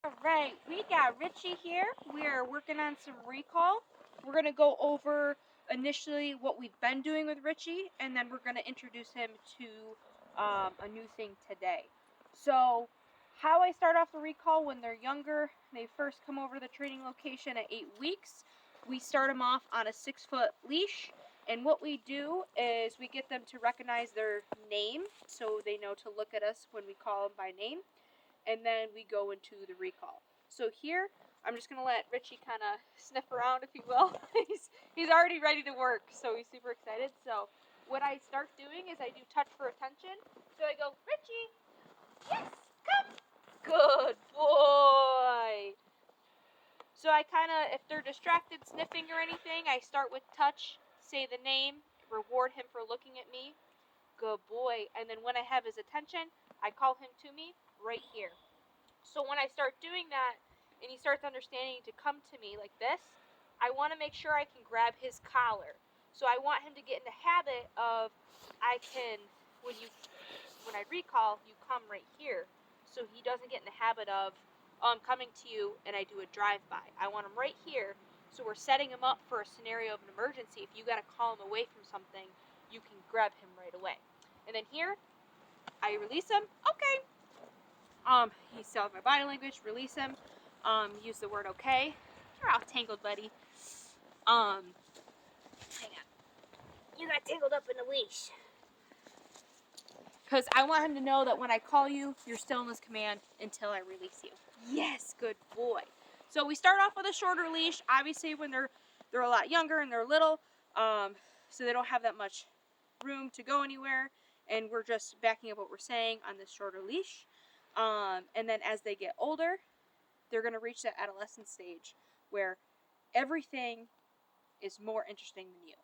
Alright, we got Richie here. We are working on some recall. We're going to go over initially what we've been doing with Richie, and then we're going to introduce him to a new thing today. So, how I start off the recall when they're younger, they first come over to the training location at 8 weeks. We start them off on a 6-foot leash, and what we do is we get them to recognize their name so they know to look at us when we call them by name. And then we go into the recall. So here, I'm just going to let Richie kind of sniff around, if you will. he's already ready to work, so he's super excited. So what I start doing is I do touch for attention. So I go, Richie, yes, come. Good boy. So I kind of, if they're distracted, sniffing or anything, I start with touch, say the name, reward him for looking at me. Good boy. And then when I have his attention, I call him to me right here. So when I start doing that and he starts understanding to come to me like this, I want to make sure I can grab his collar. So I want him to get in the habit of when I recall, you come right here. So he doesn't get in the habit of, oh, I'm coming to you and I do a drive-by. I want him right here. So we're setting him up for a scenario of an emergency. If you got to call him away from something, you can grab him right away. And then here, I release him. Okay. He still has my body language. Release him. Use the word okay. You're all tangled, buddy. Hang on. You got tangled up in the leash. Because I want him to know that when I call you, you're still in this command until I release you. Yes, good boy. So we start off with a shorter leash. Obviously, when they're a lot younger and they're little, so they don't have that much room to go anywhere. And we're just backing up what we're saying on this shorter leash. And then as they get older, they're going to reach that adolescent stage where everything is more interesting than you.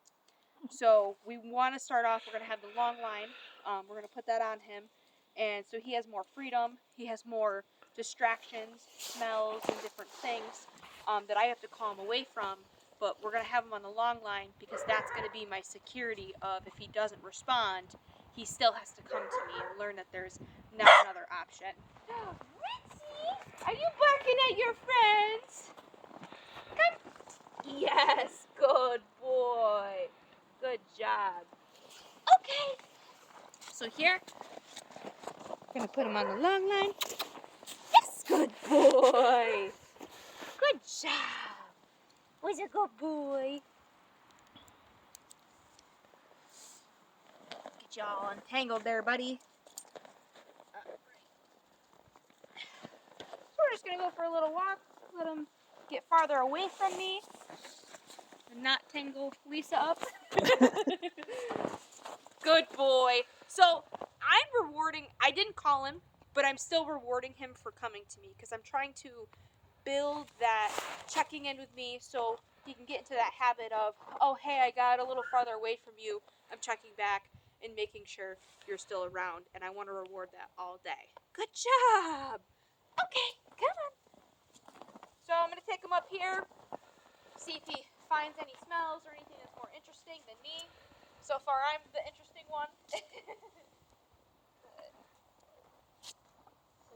So we want to start off, we're going to have the long line. We're going to put that on him. And so he has more freedom. He has more distractions, smells, and different things that I have to call him away from. But we're going to have him on the long line because that's going to be my security of if he doesn't respond, he still has to come to me and learn that there's not another option. Richie, are you barking at your friends? Come. Yes, good boy. Good job. Okay. So here, I'm going to put him on the long line. Yes, good boy. Good job. Was a good boy. Get you all untangled there, buddy. So we're just going to go for a little walk. Let him get farther away from me. And not tangle Lisa up. Good boy. So I'm rewarding, I didn't call him, but I'm still rewarding him for coming to me because I'm trying to build that checking in with me so he can get into that habit of, oh, hey, I got a little farther away from you. I'm checking back and making sure you're still around, and I want to reward that all day. Good job. Okay, come on. So I'm going to take him up here, see if he finds any smells or anything that's more interesting than me. So far, I'm the interesting one. So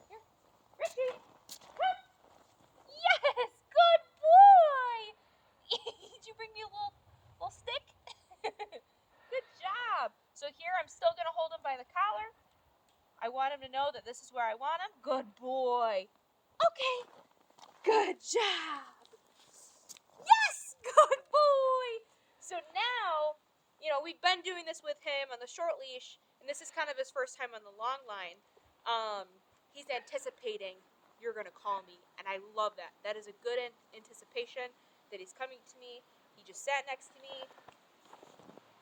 here, Richie, come. Yes, good boy. Did you bring me a little stick? Good job. So here, I'm still gonna hold him by the collar. I want him to know that this is where I want him. Good boy. Okay. Good job. Yes, good boy. So now, we've been doing this with him on the short leash, and this is kind of his first time on the long line. He's anticipating you're going to call me, and I love that. That is a good anticipation that he's coming to me. He just sat next to me.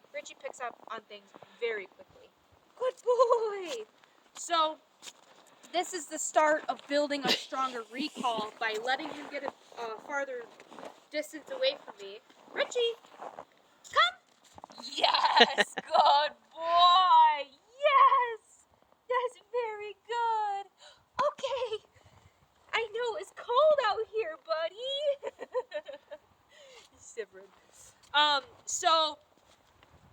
Richie picks up on things very quickly. Good boy. So this is the start of building a stronger recall by letting him get a farther distance away from me. Richie, come. Yes, good boy. Yes, that's very good. Okay, I know it's cold out here, buddy. He's shivering. So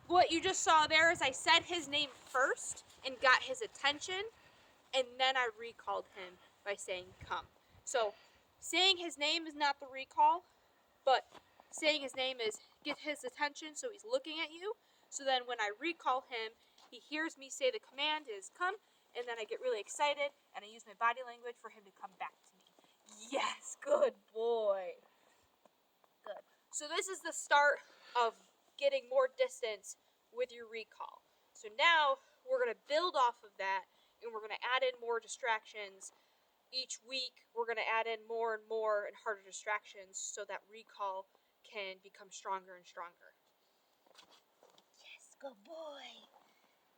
what you just saw there is I said his name first and got his attention, and then I recalled him by saying come. So, saying his name is not the recall, but saying his name is get his attention so he's looking at you. So then when I recall him, he hears me say the command is come, and then I get really excited, and I use my body language for him to come back to me. Yes, good boy. Good. So this is the start of getting more distance with your recall. So now we're going to build off of that, and we're going to add in more distractions. Each week, we're going to add in more and more and harder distractions so that recall can become stronger and stronger. Yes, good boy.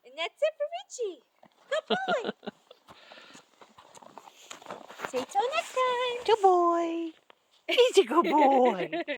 And that's it for Richie. Good boy. Say till next time. Good boy. He's a good boy.